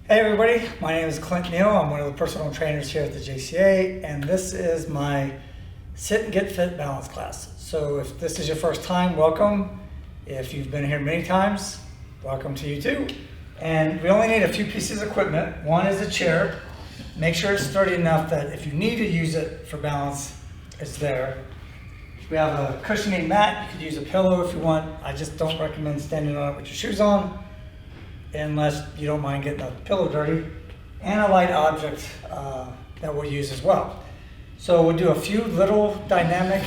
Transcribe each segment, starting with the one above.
Hey everybody, my name is Clint. I'm one of the personal trainers here at the JCA, and this is my Sit and Get Fit balance class. So if this is your first time, welcome. If you've been here many times, welcome to you too. And we only need a few pieces of equipment. One is a chair. Make sure it's sturdy enough that if you need to use it for balance, it's there. We have a cushioning mat. You could use a pillow if you want. I just don't recommend standing on it with your shoes on, unless you don't mind getting the pillow dirty, and a light object that we'll use as well. So we'll do a few little dynamic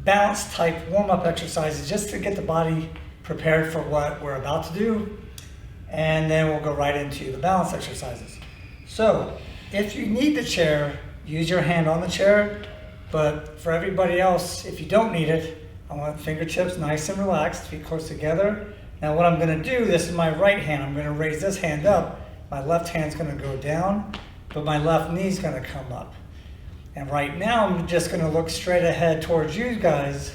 balance type warm-up exercises just to get the body prepared for what we're about to do, and then we'll go right into the balance exercises. So if you need the chair, use your hand on the chair, but for everybody else, if you don't need it, I want fingertips nice and relaxed, feet close together. Now what I'm going to do, this is my right hand, I'm going to raise this hand up, my left hand's going to go down, but my left knee's going to come up. And right now I'm just going to look straight ahead towards you guys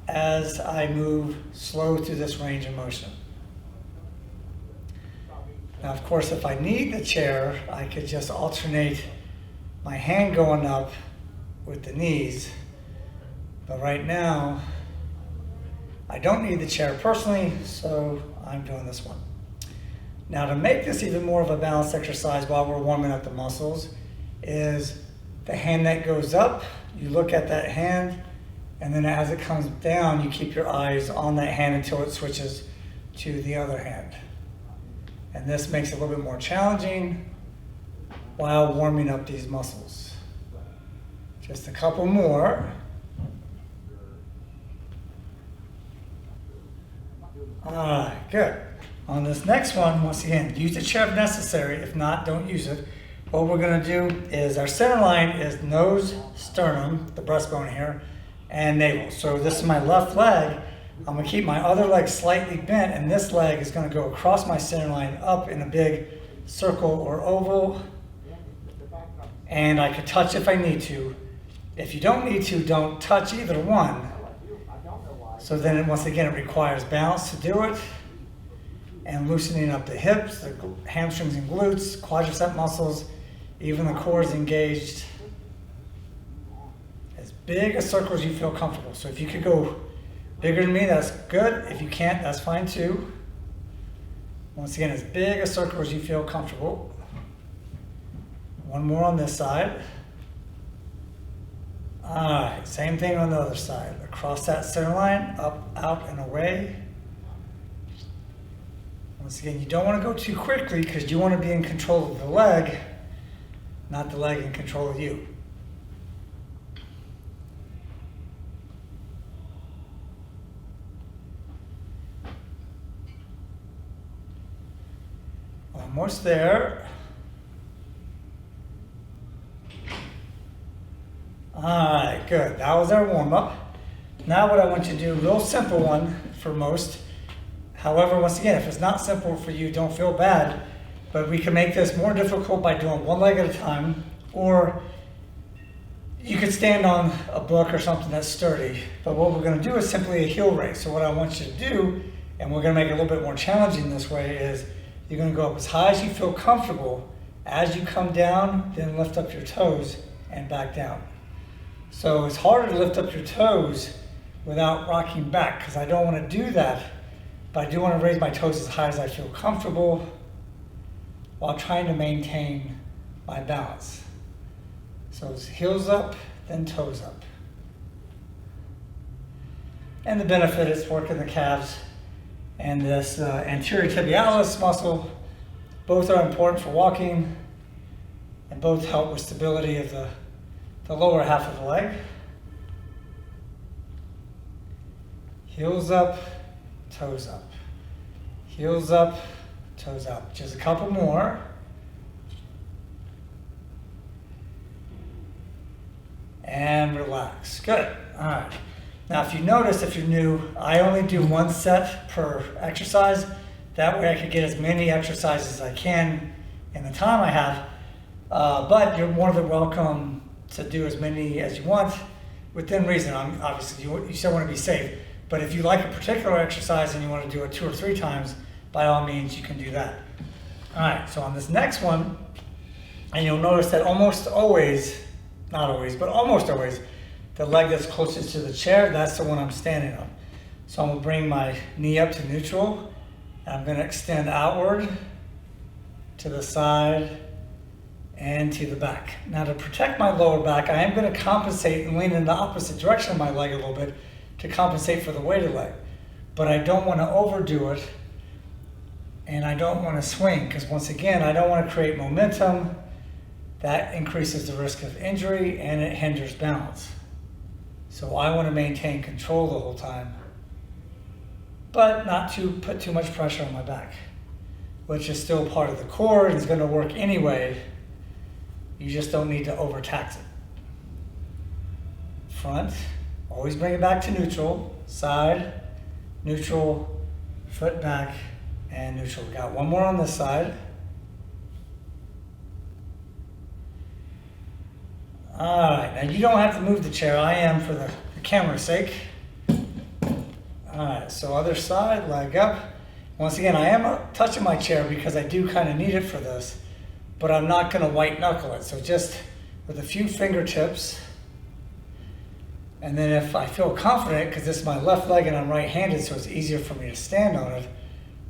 as I move slow through this range of motion. Now of course if I need the chair, I could just alternate my hand going up with the knees, but right now I don't need the chair personally, so I'm doing this one. Now to make this even more of a balanced exercise while we're warming up the muscles is the hand that goes up, you look at that hand, and then as it comes down, you keep your eyes on that hand until it switches to the other hand. And this makes it a little bit more challenging while warming up these muscles. Just a couple more. Alright, good. On this next one, once again, use the chair if necessary. If not, don't use it. What we're going to do is our center line is nose, sternum, the breastbone here, and navel. So this is my left leg. I'm going to keep my other leg slightly bent, and this leg is going to go across my center line up in a big circle or oval. And I could touch if I need to. If you don't need to, don't touch either one. So then once again, it requires balance to do it, and loosening up the hips, the hamstrings and glutes, quadricep muscles, even the core is engaged. As big a circle as you feel comfortable. So if you could go bigger than me, that's good. If you can't, that's fine too. Once again, as big a circle as you feel comfortable. One more on this side. Alright, same thing on the other side. Across that center line, up, out, and away. Once again, you don't want to go too quickly because you want to be in control of the leg, not the leg in control of you. Almost there. Alright, good. That was our warm-up. Now what I want you to do, a real simple one for most. However, once again, if it's not simple for you, don't feel bad. But we can make this more difficult by doing one leg at a time, or you could stand on a book or something that's sturdy. But what we're going to do is simply a heel raise. So what I want you to do, and we're going to make it a little bit more challenging this way, is you're going to go up as high as you feel comfortable. As you come down, then lift up your toes and back down. So it's harder to lift up your toes without rocking back, because I don't want to do that, but I do want to raise my toes as high as I feel comfortable while trying to maintain my balance. So it's heels up, then toes up. And the benefit is working the calves and this anterior tibialis muscle. Both are important for walking, and both help with stability of the lower half of the leg. Heels up, toes up. Heels up, toes up. Just a couple more. And relax. Good. All right. Now if you notice, if you're new, I only do one set per exercise. That way I can get as many exercises as I can in the time I have. But you're more than welcome to do as many as you want within reason. Obviously, you still want to be safe. But if you like a particular exercise and you want to do it 2 or 3 times, by all means, you can do that. All right, so on this next one, and you'll notice that almost always, not always, but almost always, the leg that's closest to the chair, that's the one I'm standing on. So I'm gonna bring my knee up to neutral, and I'm gonna extend outward to the side and to the back. Now to protect my lower back, I am gonna compensate and lean in the opposite direction of my leg a little bit to compensate for the weighted leg. But I don't wanna overdo it, and I don't wanna swing, because once again, I don't wanna create momentum. That increases the risk of injury and it hinders balance. So I wanna maintain control the whole time, but not to put too much pressure on my back, which is still part of the core and is gonna work anyway. You just don't need to overtax it. Front, always bring it back to neutral, side, neutral, foot back, and neutral. We got one more on this side. All right, now you don't have to move the chair. I am for the camera's sake. All right, so other side, leg up. Once again, I am touching my chair because I do kind of need it for this, but I'm not gonna white knuckle it. So just with a few fingertips, and then if I feel confident, because this is my left leg and I'm right-handed, so it's easier for me to stand on it,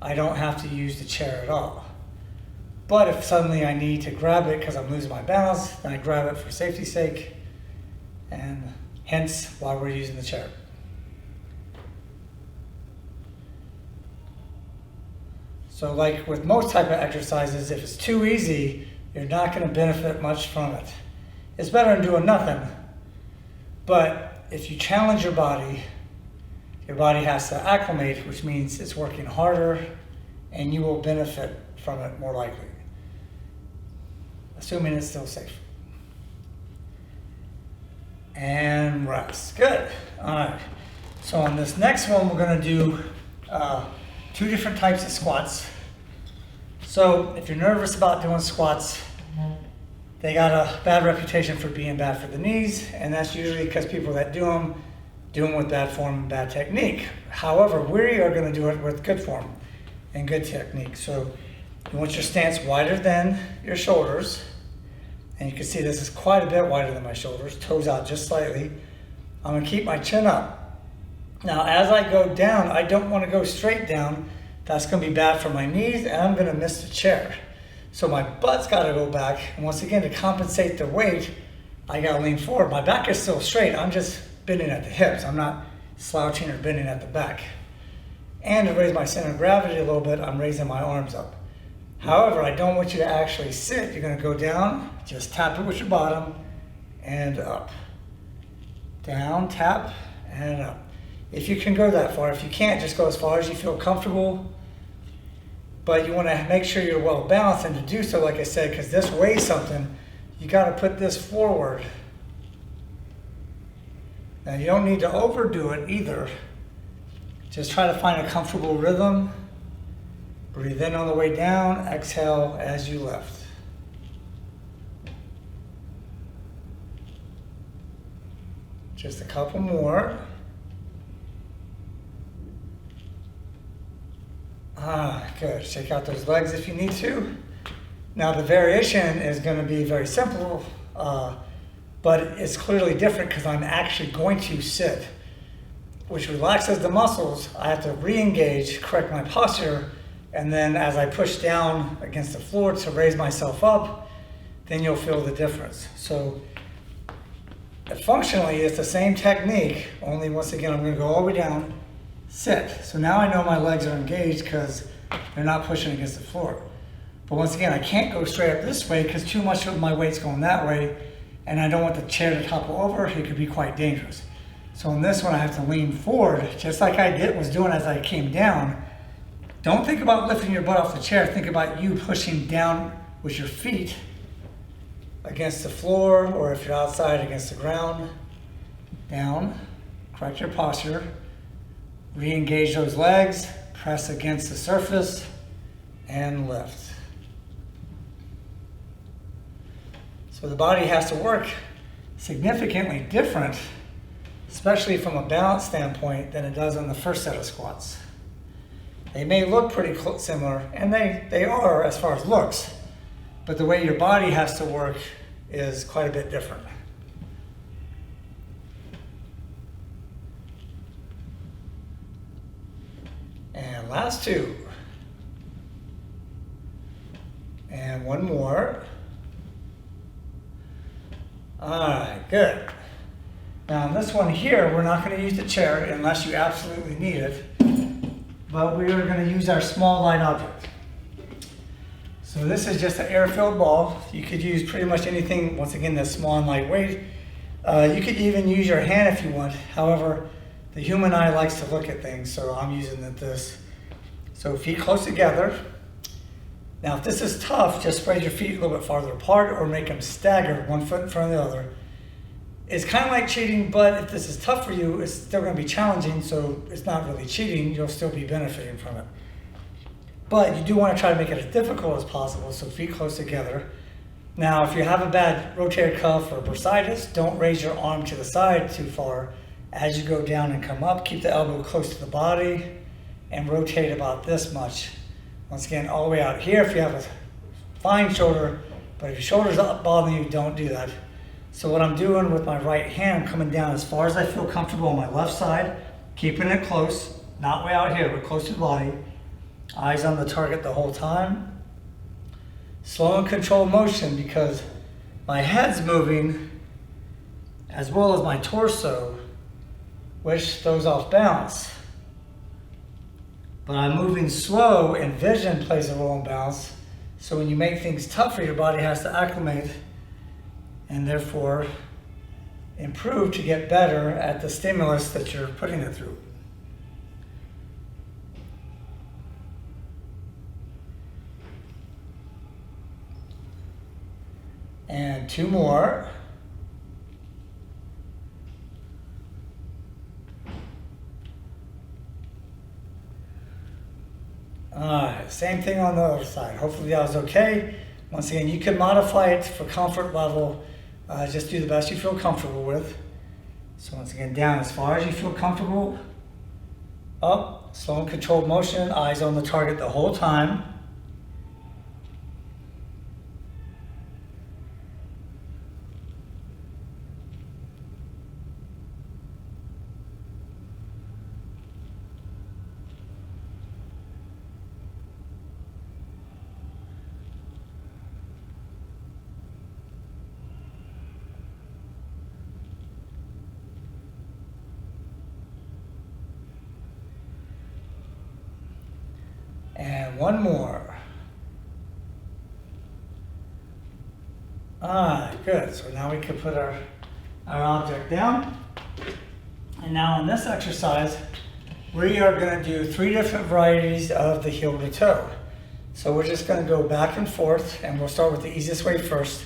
I don't have to use the chair at all. But if suddenly I need to grab it because I'm losing my balance, then I grab it for safety's sake, and hence why we're using the chair. So like with most type of exercises, if it's too easy, you're not gonna benefit much from it. It's better than doing nothing. But if you challenge your body has to acclimate, which means it's working harder, and you will benefit from it more likely, assuming it's still safe. And rest, good. All right, so on this next one, we're gonna do two different types of squats. So if you're nervous about doing squats, they got a bad reputation for being bad for the knees, and that's usually because people that do them with bad form and bad technique. However, we are gonna do it with good form and good technique. So you want your stance wider than your shoulders, and you can see this is quite a bit wider than my shoulders, toes out just slightly. I'm gonna keep my chin up. Now, as I go down, I don't wanna go straight down. That's gonna be bad for my knees, and I'm gonna miss the chair. So my butt's gotta go back, and once again, to compensate the weight, I gotta lean forward. My back is still straight, I'm just bending at the hips. I'm not slouching or bending at the back. And to raise my center of gravity a little bit, I'm raising my arms up. However, I don't want you to actually sit. You're gonna go down, just tap it with your bottom, and up. Down, tap, and up. If you can go that far. If you can't, just go as far as you feel comfortable. But you wanna make sure you're well balanced, and to do so, like I said, because this weighs something, you gotta put this forward. Now you don't need to overdo it either. Just try to find a comfortable rhythm. Breathe in on the way down, exhale as you lift. Just a couple more. Good. Shake out those legs if you need to. Now the variation is going to be very simple, but it's clearly different because I'm actually going to sit, which relaxes the muscles. I have to re-engage, correct my posture, and then as I push down against the floor to raise myself up, then you'll feel the difference. So functionally, it's the same technique, only once again, I'm gonna go all the way down, sit. So now I know my legs are engaged because they're not pushing against the floor. But once again, I can't go straight up this way because too much of my weight's going that way, and I don't want the chair to topple over. It could be quite dangerous. So in this one, I have to lean forward, just like I was doing as I came down. Don't think about lifting your butt off the chair. Think about you pushing down with your feet against the floor, or if you're outside, against the ground. Down, correct your posture, re-engage those legs, press against the surface, and lift. So the body has to work significantly different, especially from a balance standpoint, than it does on the first set of squats. They may look pretty similar, and they are as far as looks, but the way your body has to work is quite a bit different. And last two. And one more. All right, good. Now, on this one here, we're not going to use the chair unless you absolutely need it, but we are going to use our small light object. So this is just an air-filled ball. You could use pretty much anything, once again, that's small and lightweight. You could even use your hand if you want. However, the human eye likes to look at things, so I'm using this. So feet close together. Now, if this is tough, just spread your feet a little bit farther apart or make them stagger, one foot in front of the other. It's kind of like cheating, but if this is tough for you, it's still going to be challenging, so it's not really cheating. You'll still be benefiting from it. But you do want to try to make it as difficult as possible, so feet close together. Now, if you have a bad rotator cuff or bursitis, don't raise your arm to the side too far. As you go down and come up, keep the elbow close to the body and rotate about this much. Once again, all the way out here if you have a fine shoulder, but if your shoulder's up bothering you, don't do that. So what I'm doing with my right hand, I'm coming down as far as I feel comfortable on my left side, keeping it close, not way out here, but close to the body. Eyes on the target the whole time. Slow and controlled motion because my head's moving as well as my torso, which throws off balance. But I'm moving slow and vision plays a role in balance. So when you make things tougher, your body has to acclimate and therefore improve to get better at the stimulus that you're putting it through. And two more. Alright, same thing on the other side. Hopefully that was okay. Once again, you can modify it for comfort level. Just do the best you feel comfortable with. So once again, down as far as you feel comfortable. Up, slow and controlled motion, eyes on the target the whole time. And one more. Alright, good. So now we can put our object down. And now in this exercise, we are going to do 3 different varieties of the heel to toe. So we're just going to go back and forth, and we'll start with the easiest way first.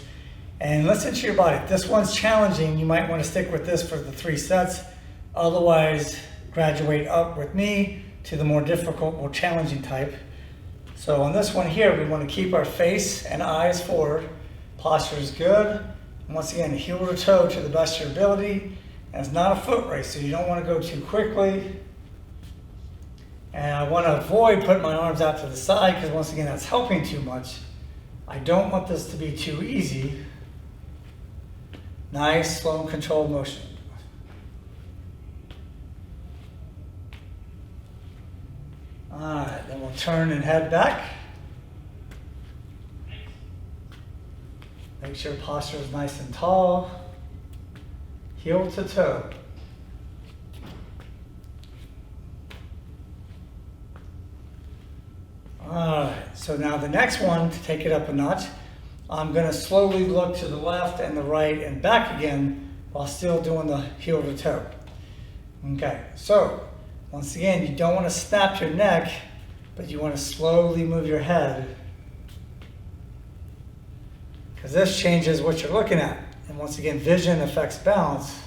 And listen to your body. If this one's challenging, you might want to stick with this for the 3 sets. Otherwise, graduate up with me to the more difficult, more challenging type. So on this one here, we want to keep our face and eyes forward. Posture is good. And once again, heel to toe to the best of your ability. And it's not a foot race, so you don't want to go too quickly. And I want to avoid putting my arms out to the side because once again, that's helping too much. I don't want this to be too easy. Nice, slow and controlled motion. Alright, then we'll turn and head back. Make sure posture is nice and tall. Heel to toe. Alright, so now the next one, to take it up a notch, I'm going to slowly look to the left and the right and back again while still doing the heel to toe. Okay, so once again, you don't want to snap your neck, but you want to slowly move your head because this changes what you're looking at. And once again, vision affects balance.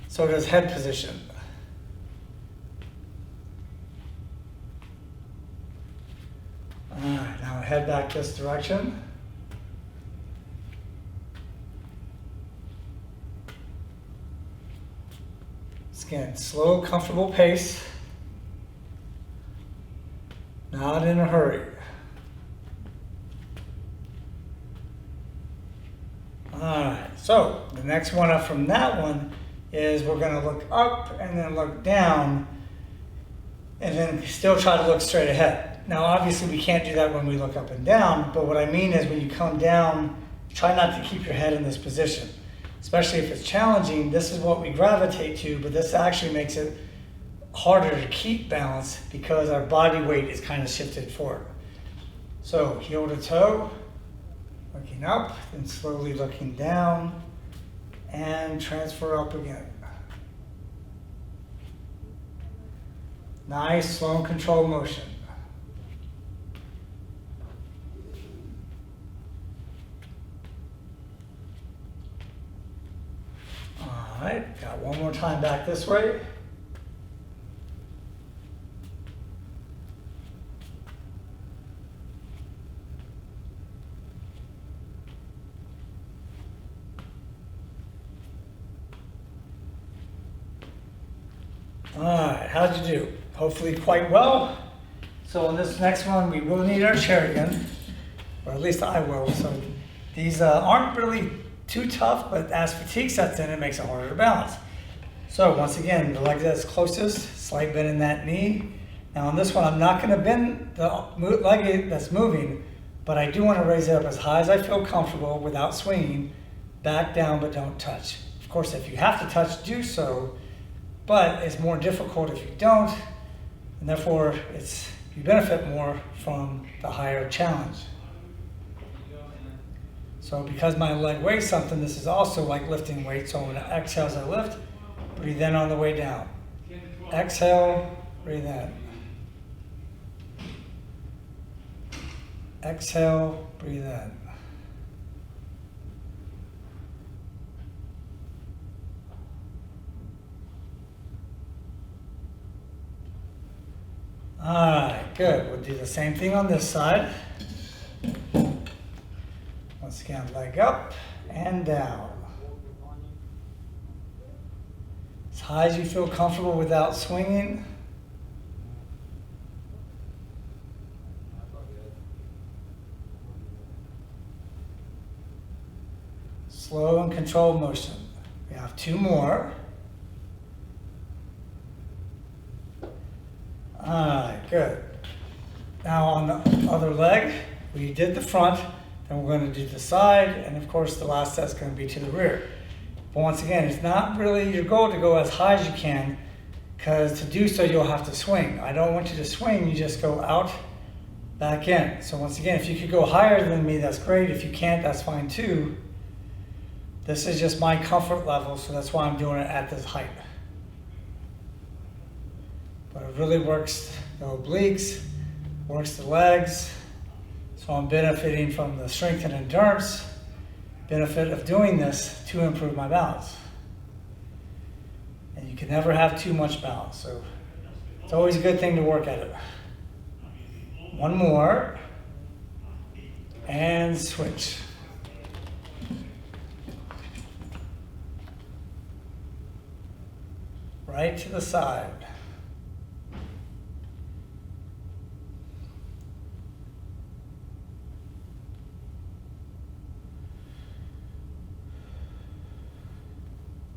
So does head position. All right, now head back this direction. Again, slow, comfortable pace. Not in a hurry. Alright, so the next one up from that one is we're going to look up and then look down and then still try to look straight ahead. Now obviously we can't do that when we look up and down, but what I mean is when you come down, try not to keep your head in this position. Especially if it's challenging, this is what we gravitate to, but this actually makes it harder to keep balance because our body weight is kind of shifted forward. So heel to toe, looking up, then slowly looking down, and transfer up again. Nice, slow and controlled motion. All right, got one more time back this way. All right, how'd you do? Hopefully quite well. So on this next one, we will need our chair again, or at least I will. So these aren't really too tough, but as fatigue sets in, it makes it harder to balance. So once again, the leg that's closest, slight bend in that knee. Now on this one, I'm not gonna bend the leg that's moving, but I do wanna raise it up as high as I feel comfortable without swinging, back down, but don't touch. Of course, if you have to touch, do so, but it's more difficult if you don't, and therefore you benefit more from the higher challenge. So because my leg weighs something, this is also like lifting weight. So I'm going to exhale as I lift, breathe in on the way down. Exhale, breathe in. Exhale, breathe in. All right, good. We'll do the same thing on this side. Once again, leg up and down. As high as you feel comfortable without swinging. Slow and controlled motion. We have two more. All right, good. Now on the other leg, we did the front, then we're going to do the side, and of course the last set's going to be to the rear. But once again, it's not really your goal to go as high as you can, because to do so you'll have to swing. I don't want you to swing, you just go out, back in. So once again, if you could go higher than me, that's great. If you can't, that's fine too. This is just my comfort level, so that's why I'm doing it at this height. But it really works the obliques, works the legs, so I'm benefiting from the strength and endurance benefit of doing this to improve my balance. And you can never have too much balance, so it's always a good thing to work at it. One more, and switch. Right to the side.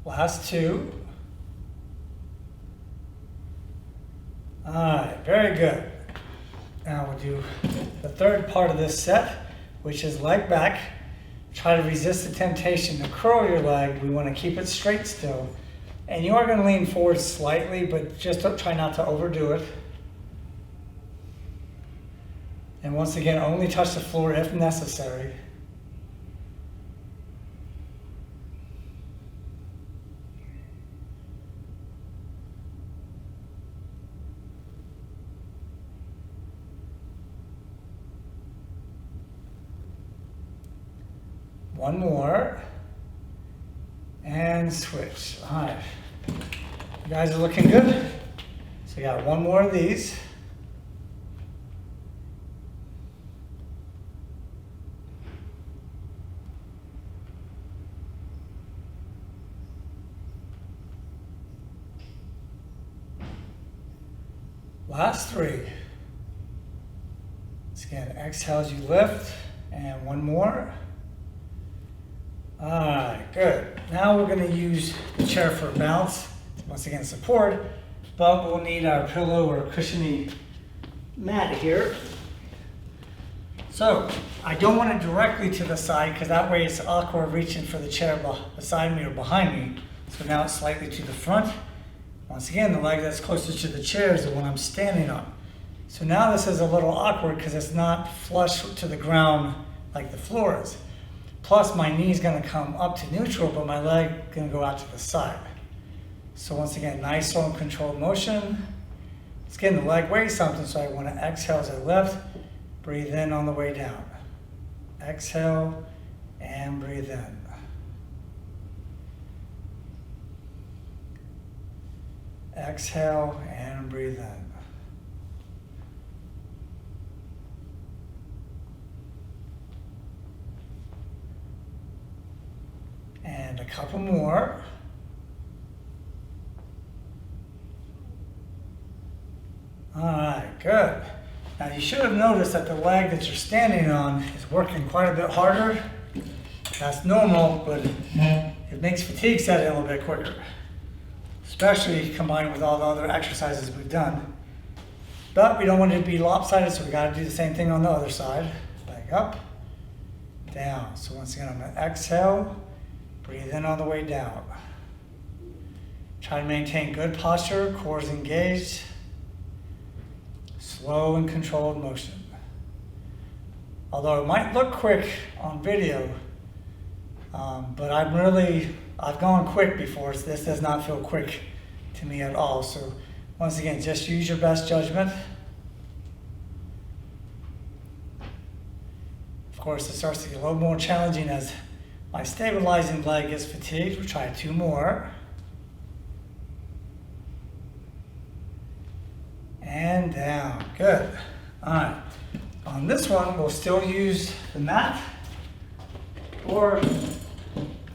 Last two. All right, very good. Now we'll do the third part of this set, which is leg back. Try to resist the temptation to curl your leg. We want to keep it straight still. And you are going to lean forward slightly, but just don't try not to overdo it. And once again, only touch the floor if necessary. One more, and switch. All right, you guys are looking good. So we got one more of these. Last three. Again, exhale as you lift, and one more. All right, good. Now we're gonna use the chair for balance, once again support, but we'll need our pillow or cushiony mat here. So I don't want it directly to the side because that way it's awkward reaching for the chair beside me or behind me. So now it's slightly to the front. Once again, the leg that's closest to the chair is the one I'm standing on. So now this is a little awkward because it's not flush to the ground like the floor is. Plus my knee is going to come up to neutral, but my leg is going to go out to the side. So once again, nice, slow, and controlled motion. Again, the leg weighs something, so I want to exhale as I lift. Breathe in on the way down. Exhale and breathe in. Exhale and breathe in. And a couple more. All right, good. Now you should have noticed that the leg that you're standing on is working quite a bit harder. That's normal, but it makes fatigue set in a little bit quicker, especially combined with all the other exercises we've done. But we don't want it to be lopsided, so we got to do the same thing on the other side. Leg up, down. So once again, I'm going to exhale, breathe in on the way down. Try to maintain good posture, core is engaged. Slow and controlled motion. Although it might look quick on video, but I've gone quick before, so this does not feel quick to me at all. So once again, just use your best judgment. Of course, it starts to get a little more challenging as my stabilizing leg is fatigued. We'll try two more. And down, good. All right, on this one, we'll still use the mat, or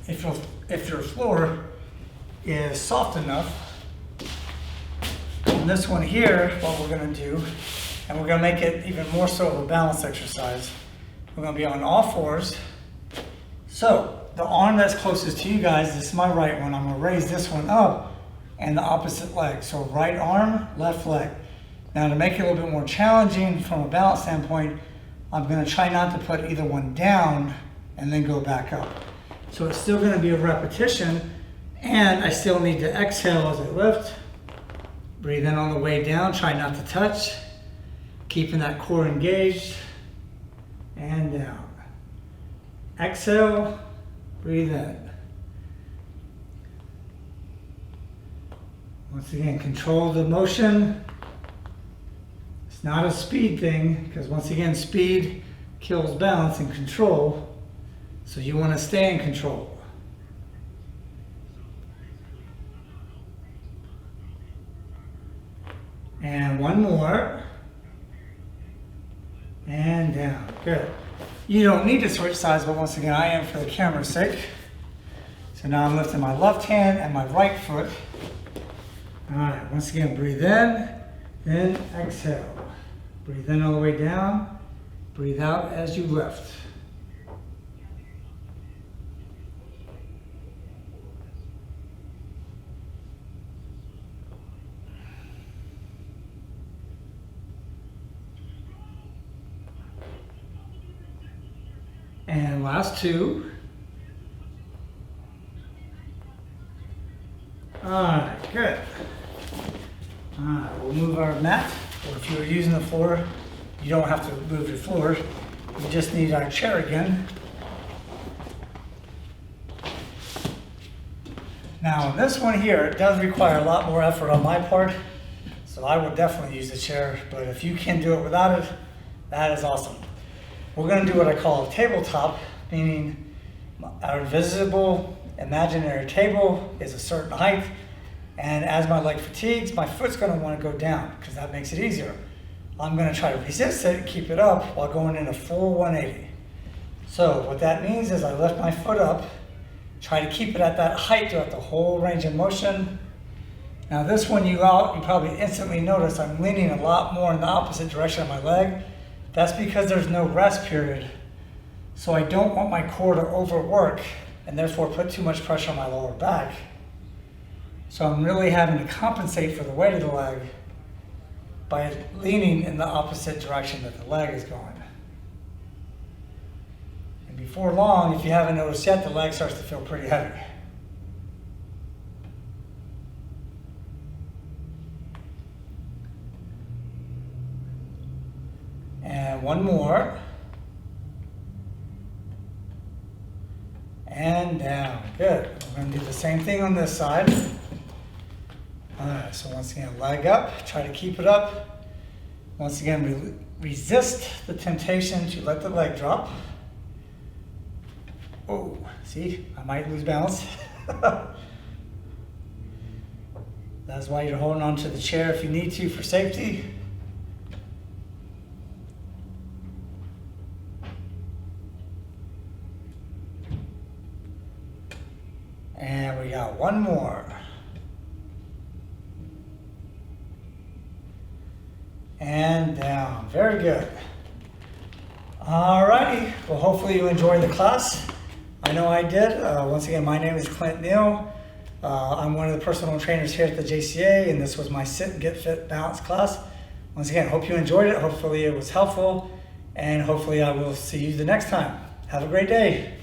if your floor is soft enough, on this one here, what we're gonna do, and we're gonna make it even more so of a balance exercise, we're gonna be on all fours. So the arm that's closest to you guys, this is my right one, I'm gonna raise this one up and the opposite leg. So right arm, left leg. Now to make it a little bit more challenging from a balance standpoint, I'm going to try not to put either one down and then go back up. So it's still going to be a repetition, and I still need to exhale as I lift. Breathe in on the way down, try not to touch, keeping that core engaged, and down. Exhale, breathe in. Once again, control the motion. It's not a speed thing, because once again, speed kills balance and control. So you want to stay in control. And one more. And down. Good. You don't need to switch sides, but once again, I am for the camera's sake. So now I'm lifting my left hand and my right foot. All right, once again, breathe in, then exhale. Breathe in all the way down, breathe out as you lift. And last two. All right, good. All right, we'll move our mat. Or if you're using the floor, you don't have to move your floor. We just need our chair again. Now, this one here, it does require a lot more effort on my part, so I would definitely use the chair, but if you can do it without it, that is awesome. We're going to do what I call a tabletop, meaning our visible imaginary table is a certain height, and as my leg fatigues, my foot's going to want to go down because that makes it easier. I'm going to try to resist it and keep it up while going in a full 180. So what that means is I lift my foot up, try to keep it at that height throughout the whole range of motion. Now this one you probably instantly notice I'm leaning a lot more in the opposite direction of my leg. That's because there's no rest period. So I don't want my core to overwork and therefore put too much pressure on my lower back. So I'm really having to compensate for the weight of the leg by leaning in the opposite direction that the leg is going. And before long, if you haven't noticed yet, the leg starts to feel pretty heavy. And one more. And down. Good. We're going to do the same thing on this side. All right, so once again, leg up. Try to keep it up. Once again, resist the temptation to let the leg drop. Oh, see, I might lose balance. That's why you're holding on to the chair if you need to for safety. And we got one more. And down. Very good. Alrighty. Well, hopefully you enjoyed the class. I know I did. Once again, my name is Clint Neal. I'm one of the personal trainers here at the JCA, and this was my Sit and Get Fit Balance class. Once again, hope you enjoyed it. Hopefully it was helpful, and hopefully I will see you the next time. Have a great day.